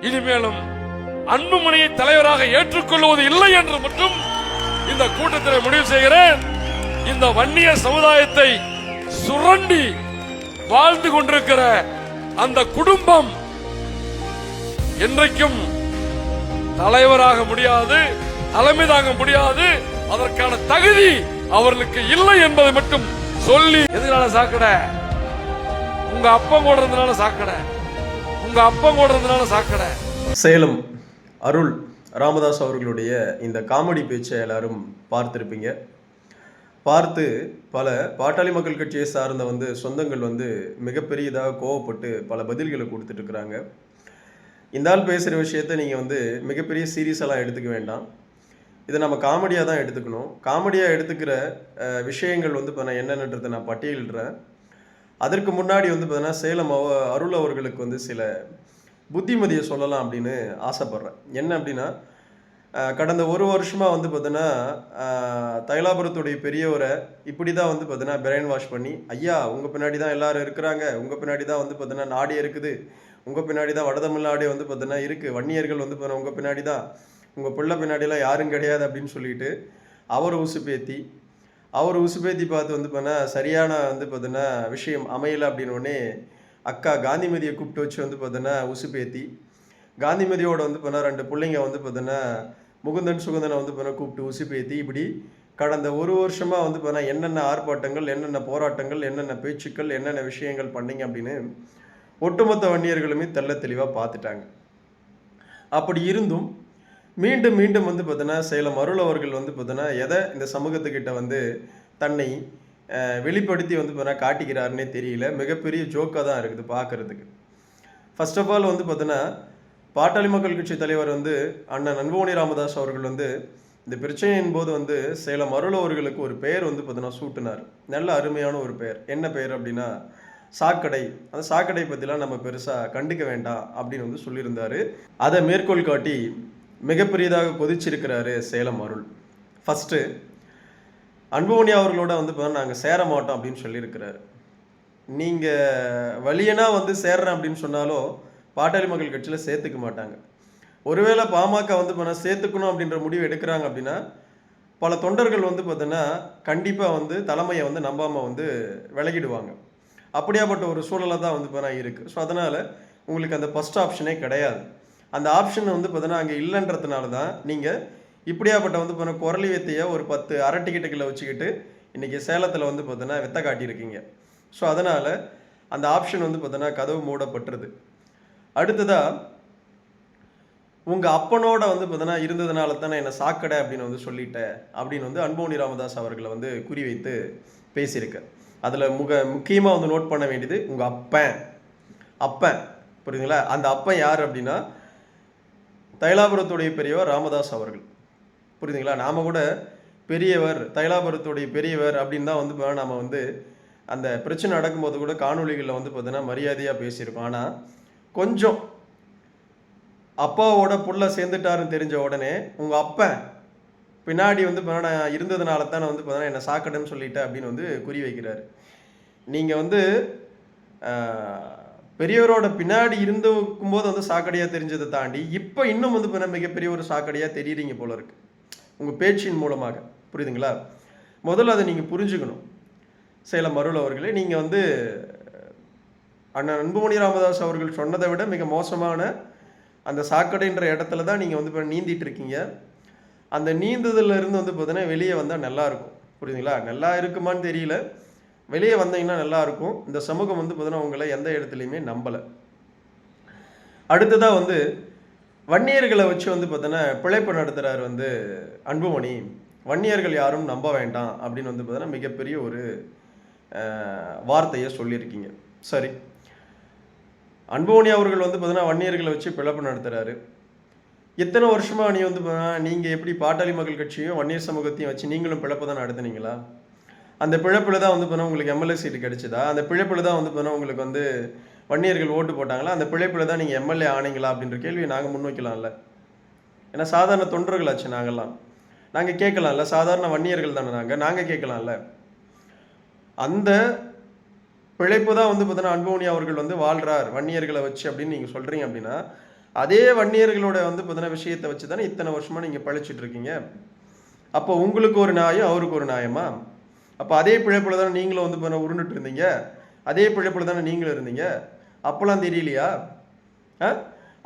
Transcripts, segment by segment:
இனிமேலும் அன்புமணியை தலைவராக ஏற்றுக்கொள்வது இல்லை என்று மட்டும் இந்த கூட்டத்தில் முடிவு செய்கிறேன். இந்த வன்னிய சமுதாயத்தை சுரண்டி வாழ்ந்து கொண்டிருக்கிற அந்த குடும்பம் என்றைக்கும் தலைவராக முடியாது, தலைமை தாங்க முடியாது. அதற்கான தகுதி அவர்களுக்கு இல்லை என்பதை மட்டும் சொல்லி, எதனால சாக்கடை? உங்க அப்பம் ஓடுறதுனால சாக்கடை, உங்க அப்பம் ஓடுறதுனால சாக்கடை. சேலம் அருள் ராமதாஸ் அவர்களுடைய இந்த காமெடி பேச்சை எல்லாரும் பார்த்திருப்பீங்க. பார்த்து பல பாட்டாளி மக்கள் கட்சியை சார்ந்த சொந்தங்கள் மிகப்பெரியதாக கோவப்பட்டு பல பதில்களை கொடுத்துட்டு இருக்கிறாங்க. இந்த ஆள் பேசுகிற விஷயத்தை நீங்கள் மிகப்பெரிய சீரியஸெல்லாம் எடுத்துக்க வேண்டாம். இதை நம்ம காமெடியாக தான் எடுத்துக்கணும். காமெடியாக எடுத்துக்கிற விஷயங்கள் நான் என்னென்னன்றதை நான் பட்டியலிடுறேன். அதற்கு முன்னாடி பார்த்தீங்கன்னா சேலம் அருள் அவர்களுக்கு சில புத்திமதியை சொல்லலாம் அப்படின்னு ஆசைப்பட்றேன். என்ன அப்படின்னா, கடந்த ஒரு வருஷமாக பார்த்தீங்கன்னா தைலாபுரத்துடைய பெரியவரை இப்படி தான் பார்த்தீங்கன்னா பிரெயின் வாஷ் பண்ணி, ஐயா உங்கள் பின்னாடி தான் எல்லாரும் இருக்கிறாங்க, உங்கள் பின்னாடி தான் பார்த்தீங்கன்னா நாடே இருக்குது, உங்கள் பின்னாடி தான் வடதமிழ்நாடே பார்த்தீங்கன்னா இருக்குது, வன்னியர்கள் பார்த்தீங்கன்னா உங்கள் பின்னாடி தான், உங்கள் பிள்ளை பின்னாடிலாம் யாரும் கிடையாது அப்படின்னு சொல்லிட்டு அவரை உசுப்பேத்தி பார்த்து பார்த்தீங்கன்னா சரியான பார்த்தீங்கன்னா விஷயம் அமையலை அப்படின்னோடனே அக்கா காந்திமதியை கூப்பிட்டு வச்சு பார்த்தீங்கன்னா உசுப்பேத்தி, காந்திமதியோட பார்த்தீங்கன்னா 2 பிள்ளைங்க பார்த்தீங்கன்னா முகுந்தன் சுகுந்தனை பார்த்தீங்கன்னா கூப்பிட்டு உசுப்பேத்தி, இப்படி கடந்த ஒரு வருஷமாக பார்த்தீங்கன்னா என்னென்ன ஆர்ப்பாட்டங்கள், என்னென்ன போராட்டங்கள், என்னென்ன பேச்சுக்கள், என்னென்ன விஷயங்கள் பண்ணீங்க அப்படின்னு ஒட்டுமொத்த வன்னியர்களுமே தெள்ள தெளிவாக பார்த்துட்டாங்க. அப்படி இருந்தும் மீண்டும் மீண்டும் பார்த்தீங்கன்னா சேலம் அருள் அவர்கள் பார்த்தீங்கன்னா எதை இந்த சமூகத்துக்கிட்ட தன்னை வெளிப்படுத்தி பார்த்தீங்கன்னா காட்டிக்கிறாருன்னே தெரியல. மிகப்பெரிய ஜோக்காக தான் இருக்குது பார்க்குறதுக்கு. ஃபர்ஸ்ட் ஆஃப் ஆல் பார்த்தீங்கன்னா பாட்டாளி மக்கள் கட்சி தலைவர் அண்ணன் அன்புமணி ராமதாஸ் அவர்கள் இந்த பிரச்சனையின் போது சேலம் அருள் அவர்களுக்கு ஒரு பெயர் பார்த்தீங்கன்னா சூட்டினார். நல்ல அருமையான ஒரு பெயர். என்ன பெயர் அப்படின்னா சாக்கடை. அந்த சாக்கடை பற்றிலாம் நம்ம பெருசாக கண்டுக்க வேண்டாம் அப்படின்னு சொல்லியிருந்தார். அதை மேற்கோள் காட்டி மிகப்பெரியதாக கொதிச்சிருக்கிறாரு சேலம் அருள். ஃபஸ்ட்டு அன்புமணி அவர்களோட பார்த்தீங்கன்னா நாங்கள் சேர மாட்டோம் அப்படின்னு சொல்லியிருக்கிறாரு. நீங்கள் வலியனா சேர்றேன் அப்படின்னு சொன்னாலும் பாட்டாளி மக்கள் கட்சியில் சேர்த்துக்க மாட்டாங்க. ஒருவேளை பாமக பார்த்தீங்கன்னா சேர்த்துக்கணும் அப்படின்ற முடிவு எடுக்கிறாங்க அப்படின்னா பல தொண்டர்கள் பார்த்தீங்கன்னா கண்டிப்பாக தலைமையை நம்பாமல் விலகிடுவாங்க. அப்படியாப்பட்ட ஒரு சூழலை தான் பார்த்தீங்கன்னா இருக்குது. ஸோ அதனால் உங்களுக்கு அந்த ஃபஸ்ட் ஆப்ஷனே கிடையாது. அந்த ஆப்ஷன் பார்த்தீங்கன்னா அங்கே இல்லைன்றதுனால தான் நீங்கள் இப்படியாப்பட்ட பார்த்தீங்கன்னா குரலி வித்தையை ஒரு 10 அரை டிக்கெட்டுகளை வச்சுக்கிட்டு இன்றைக்கி சேலத்தில் பார்த்தீங்கன்னா வித்தை காட்டியிருக்கீங்க. ஸோ அதனால் அந்த ஆப்ஷன் பார்த்தீங்கன்னா கதவு மூடப்பட்டுருது. அடுத்ததாக உங்கள் அப்பனோட பார்த்தீங்கன்னா இருந்ததுனால தானே என்னை சாக்கடை அப்படின்னு சொல்லிட்டேன் அப்படின்னு அன்புமணி ராமதாஸ் அவர்களை குறிவைத்து பேசியிருக்க. அதில் முக்கியமாக நோட் பண்ண வேண்டியது உங்கள் அப்பன் புரியுதுங்களா? அந்த அப்பன் யார் அப்படின்னா தைலாபுரத்துடைய பெரியவர் ராமதாஸ் அவர்கள். புரியுதுங்களா? நாம் கூட பெரியவர், தைலாபுரத்துடைய பெரியவர் அப்படின்னு தான் நாம் அந்த பிரச்சனை நடக்கும்போது கூட காணொலிகளில் பார்த்தீங்கன்னா மரியாதையாக பேசியிருக்கோம். ஆனால் கொஞ்சம் அப்பாவோட புள்ள சேர்ந்துட்டாருன்னு தெரிஞ்ச உடனே உங்கள் அப்பன் பின்னாடி நான் இருந்ததுனால தானே பார்த்தீங்கன்னா என்னை சாக்கடைன்னு சொல்லிட்டேன் அப்படின்னு குறி வைக்கிறாரு. நீங்கள் பெரியவரோட பின்னாடி இருக்கும்போது சாக்கடையாக தெரிஞ்சதை தாண்டி இப்போ இன்னும் மிகப்பெரிய ஒரு சாக்கடையாக தெரியுறீங்க போல இருக்கு உங்கள் பேச்சின் மூலமாக. புரியுதுங்களா? முதல்ல அதை நீங்கள் புரிஞ்சுக்கணும். சேலம் அருள் அவர்களே, நீங்கள் அண்ணன் அன்புமணி ராமதாஸ் அவர்கள் சொன்னதை விட மிக மோசமான அந்த சாக்கடைன்ற இடத்துல தான் நீங்கள் இப்போ நீந்திட்டு இருக்கீங்க. அந்த நீந்துதல்ல இருந்து பார்த்தீங்கன்னா வெளியே வந்தால் நல்லாயிருக்கும். புரியுதுங்களா? நல்லா இருக்குமான்னு தெரியல, வெளியே வந்தீங்கன்னா நல்லாயிருக்கும். இந்த சமூகம் பார்த்தீங்கன்னா உங்களை எந்த இடத்துலையுமே நம்பலை. அடுத்ததாக வன்னியர்களை வச்சு பார்த்தீங்கன்னா பிழைப்பு நடத்துகிறார் அன்புமணி. வன்னியர்கள் யாரும் நம்ப வேண்டாம் அப்படின்னு பார்த்தீங்கன்னா மிகப்பெரிய ஒரு வார்த்தையை சொல்லியிருக்கீங்க. சரி, அன்புமணி அவர்கள் பார்த்தீங்கன்னா வன்னியர்களை வச்சு பிழைப்பு நடத்துகிறாரு. எத்தனை வருஷமாக நீங்கள் எப்படி பாட்டாளி மக்கள் கட்சியும் வன்னியர் சமூகத்தையும் வச்சு நீங்களும் பிழைப்பு தான் நடத்துனீங்களா? அந்த பிழைப்பில் தான் உங்களுக்கு எம்எல்ஏ சீட்டு கிடைச்சதா? அந்த பிழைப்பில் தான் உங்களுக்கு வன்னியர்கள் ஓட்டு போட்டாங்களா? அந்த பிழைப்பில் தான் நீங்கள் எம்எல்ஏ ஆனீங்களா அப்படின்ற கேள்வியை நாங்கள் முன்வைக்கலாம்ல. ஏன்னா சாதாரண தொண்டர்களாச்சு நாங்கள் கேட்கலாம்ல. சாதாரண வன்னியர்கள் தானே நாங்கள் கேட்கலாம்ல. அந்த பிழைப்பு தான் பார்த்தீங்கன்னா அன்புமணி அவர்கள் வாழ்கிறார் வன்னியர்களை வச்சு அப்படின்னு நீங்கள் சொல்கிறீங்க அப்படின்னா அதே வன்னியர்களோட வந்து பார்த்தீங்கன்னா விஷயத்தை வச்சு தானே இத்தனை வருஷமா நீங்கள் பழிச்சிட்டு இருக்கீங்க. அப்போ உங்களுக்கு ஒரு நியாயம், அவருக்கு ஒரு நியாயமா? அப்போ அதே பிழைப்பில் தானே நீங்களும் வந்து பார்த்தீங்கன்னா உருண்டுட்டு இருந்தீங்க, அதே பிழைப்பில் தானே நீங்களும் இருந்தீங்க. அப்போல்லாம் தெரியலையா?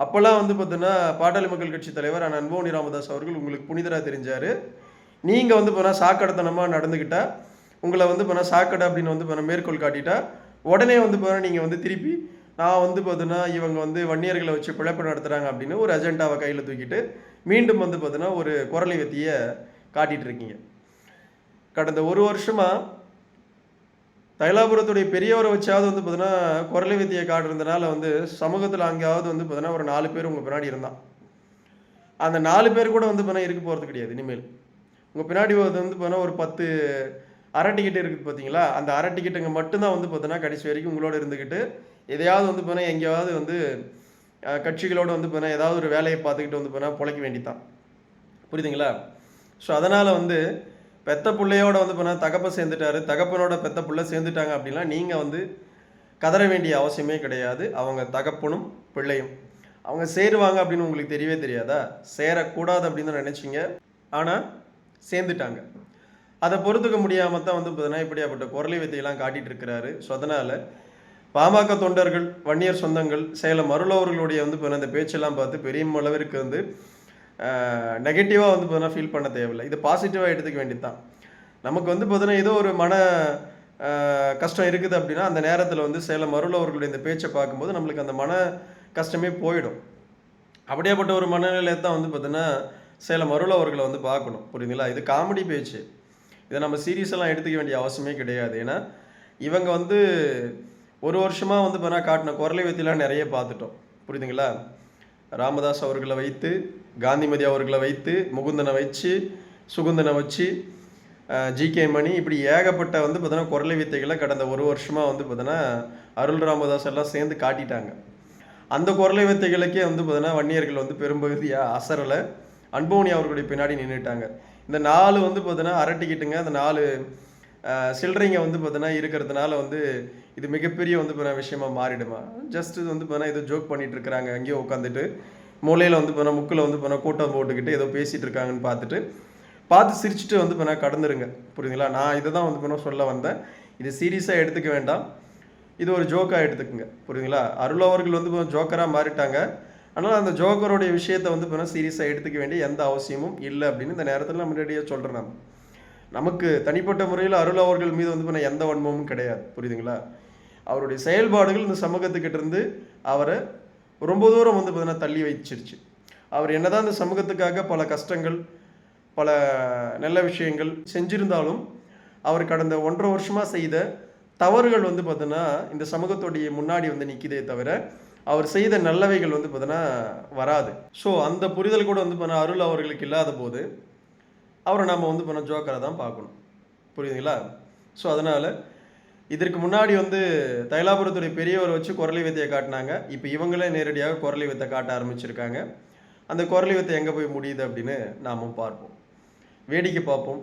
அப்போல்லாம் வந்து பார்த்தீங்கன்னா பாட்டாளி மக்கள் கட்சி தலைவர் அன்புமணி ராமதாஸ் அவர்கள் உங்களுக்கு புனிதராக தெரிஞ்சார். நீங்கள் வந்து பார்த்தீங்கன்னா சாக்கடைத்தனமாக நடந்துக்கிட்டா, உங்களை வந்து பார்த்தீங்கன்னா சாக்கடை அப்படின்னு வந்து பார்த்தீங்கன்னா மேற்கோள் காட்டிட்டா, உடனே வந்து பார்த்தீங்கன்னா நீங்கள் வந்து திருப்பி நான் வந்து பார்த்தீங்கன்னா இவங்க வந்து வன்னியர்களை வச்சு பிழைப்பு நடத்துகிறாங்க அப்படின்னு ஒரு அஜெண்டாவை கையில் தூக்கிட்டு மீண்டும் வந்து பார்த்தீங்கன்னா ஒரு குரலை வெத்தியை காட்டிகிட்டு இருக்கீங்க. கடந்த ஒரு வருஷமாக தைலாபுரத்துடைய பெரியவரை வச்சாவது வந்து பார்த்தீங்கன்னா குரலை வெத்தியை காட்டுறதுனால வந்து சமூகத்தில் அங்கேயாவது வந்து பார்த்தீங்கன்னா ஒரு 4 பேர் உங்கள் பின்னாடி இருந்தான். அந்த 4 பேர் கூட வந்து பார்த்தீங்கன்னா இருக்க போகிறது கிடையாது இனிமேல். உங்கள் பின்னாடி வந்து பார்த்தீங்கன்னா ஒரு 10 அரை டிக்கெட் இருக்குது பார்த்தீங்களா, அந்த அரை டிக்கெட்டுங்க மட்டும்தான் வந்து பார்த்தீங்கன்னா கடைசி வரைக்கும் உங்களோட இருந்துக்கிட்டு எதையாவது வந்து பார்த்தீங்கன்னா எங்கேயாவது வந்து கட்சிகளோடு வந்து பார்த்தீங்கன்னா ஏதாவது ஒரு வேலையை பார்த்துக்கிட்டு வந்து பார்த்தீங்கன்னா பொழைக்க வேண்டித்தான். புரியுதுங்களா? ஸோ அதனால் வந்து பெத்த பிள்ளையோட வந்து பார்த்தீங்கன்னா தகப்பன் சேர்ந்துட்டாரு, தகப்பனோட பெத்த பிள்ளை சேர்ந்துட்டாங்க அப்படின்னா நீங்கள் வந்து கதற வேண்டிய அவசியமே கிடையாது. அவங்க தகப்பனும் பிள்ளையும் அவங்க சேருவாங்க அப்படின்னு உங்களுக்கு தெரியவே தெரியாதா? சேரக்கூடாது அப்படின்னு தான் நினச்சிங்க, ஆனால் சேர்ந்துட்டாங்க. அதை பொறுத்துக்க முடியாமல் தான் வந்து பார்த்தீங்கன்னா இப்படியாப்பட்ட குரலை வித்தையெல்லாம் காட்டிகிட்டு இருக்கிறாரு. ஸோ அதனால் பாமக தொண்டர்கள், வன்னியர் சொந்தங்கள், சேலம் அருள் அவர்களுடைய வந்து இப்போ இந்த பேச்செல்லாம் பார்த்து பெரிய அளவிற்கு வந்து நெகட்டிவாக வந்து பார்த்தீங்கன்னா ஃபீல் பண்ண தேவையில்லை. இது பாசிட்டிவாக எடுத்துக்க வேண்டியது தான். நமக்கு வந்து பார்த்தீங்கன்னா ஏதோ ஒரு மன கஷ்டம் இருக்குது அப்படின்னா அந்த நேரத்தில் வந்து சேலம் அருள் அவர்களுடைய இந்த பேச்சை பார்க்கும்போது நம்மளுக்கு அந்த மன கஷ்டமே போயிடும். அப்படியேப்பட்ட ஒரு மனநிலையை தான் வந்து பார்த்தீங்கன்னா சேலம் அருள் அவர்களை வந்து பார்க்கணும். புரியுதுங்களா? இது காமெடி பேச்சு, இதை நம்ம சீரியஸெல்லாம் எடுத்துக்க வேண்டிய அவசியமே கிடையாது. ஏன்னா இவங்க வந்து ஒரு வருஷமாக வந்து பார்த்தா காட்டின குரலை வெத்திலாம் நிறைய பார்த்துட்டோம். புரியுதுங்களா? ராமதாஸ் அவர்களை வைத்து, காந்திமதி அவர்களை வைத்து, முகுந்தனை வச்சு, சுகுந்தனை வச்சு, ஜிகே மணி, இப்படி ஏகப்பட்ட வந்து பார்த்தோன்னா குரலை வித்தைகளை கடந்த ஒரு வருஷமாக வந்து பார்த்தோன்னா அருள் ராமதாஸ் எல்லாம் சேர்ந்து காட்டிட்டாங்க. அந்த குரலை வித்தைகளுக்கே வந்து பார்த்தோன்னா வன்னியர்கள் வந்து பெரும்பகுதியாக அசரலை, அன்புமணி அவர்களுடைய பின்னாடி நின்றுட்டாங்க. இந்த 4 வந்து பார்த்தோன்னா அரை டிக்கெட்டுங்க, அந்த 4 சில்லறைங்க வந்து பார்த்தோன்னா இருக்கிறதுனால வந்து இது மிகப்பெரிய வந்து பார்த்தா விஷயமா மாறிடுமா? ஜஸ்ட் இது வந்து பார்த்தா ஏதோ ஜோக் பண்ணிட்டு இருக்கிறாங்க, அங்கேயோ உட்காந்துட்டு மூலையில் வந்து பார்த்தா முக்கில் வந்து பார்த்தா கூட்டம் போட்டுக்கிட்டு ஏதோ பேசிகிட்டு இருக்காங்கன்னு பார்த்து சிரிச்சுட்டு வந்து பார்த்தா கடந்துருங்க. புரியுதுங்களா? நான் இதை தான் வந்து பார்த்தா சொல்ல வந்தேன். இது சீரியஸாக எடுத்துக்க வேண்டாம், இது ஒரு ஜோக்காக எடுத்துக்குங்க. புரியுதுங்களா? அருள் அவர்கள் வந்து ஜோக்கராக மாறிட்டாங்க. ஆனால் அந்த ஜோக்கருடைய விஷயத்தை வந்து பார்த்தா சீரியஸாக எடுத்துக்க வேண்டிய எந்த அவசியமும் இல்லை அப்படின்னு இந்த நேரத்தில் நம்ம ரெடியாக சொல்கிறேன். நமக்கு தனிப்பட்ட முறையில் அருள் அவர்கள் மீது வந்து பார்த்தா எந்த வன்மமும் கிடையாது. புரியுதுங்களா? அவருடைய செயல்பாடுகள் இந்த சமூகத்துக்கிட்ட இருந்து அவரை ரொம்ப தூரம் வந்து பார்த்தீங்கன்னா தள்ளி வச்சிருச்சு. அவர் என்னதான் இந்த சமூகத்துக்காக பல கஷ்டங்கள், பல நல்ல விஷயங்கள் செஞ்சிருந்தாலும் அவர் கடந்த 1.5 வருஷமாக செய்த தவறுகள் வந்து பார்த்தீங்கன்னா இந்த சமூகத்துடைய முன்னாடி வந்து நிற்கிதே தவிர அவர் செய்த நல்லவைகள் வந்து பார்த்தீங்கன்னா வராது. ஸோ அந்த புரிதல் கூட வந்து பார்த்தீங்கன்னா அருள் அவர்களுக்கு இல்லாத போது அவரை நம்ம வந்து பண்ண ஜோக்கரை தான் பார்க்கணும். புரியுதுங்களா? ஸோ அதனால் இதற்கு முன்னாடி வந்து தைலாபுரத்துடைய பெரியவரை வச்சு குரலை வித்தையை காட்டினாங்க. இப்போ இவங்களே நேரடியாக குரலை வித்தை காட்ட ஆரம்பிச்சிருக்காங்க. அந்த குரலை வித்தை எங்கே போய் முடியுது அப்படின்னு நாமும் பார்ப்போம். வேடிக்கை பார்ப்போம்,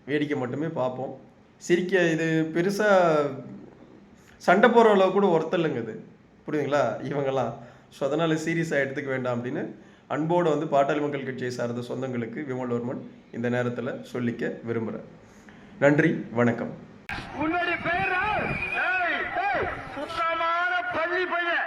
வேடிக்கை மட்டுமே பார்ப்போம். சிரிக்க இது பெருசாக சண்டை போகிற அளவு கூட ஒருத்தல்லைங்க இது. புரியுதுங்களா? இவங்கெல்லாம். ஸோ அதனால் சீரியஸாக எடுத்துக்க வேண்டாம் அப்படின்னு அன்போடு வந்து பாட்டாளி மக்கள் கட்சியை சார்ந்த சொந்தங்களுக்கு விமல்வர்மன் இந்த நேரத்தில் சொல்லிக்க விரும்புகிறேன். நன்றி, வணக்கம். உன்னுடைய பெயர் சுத்தமான பள்ளி பையன்.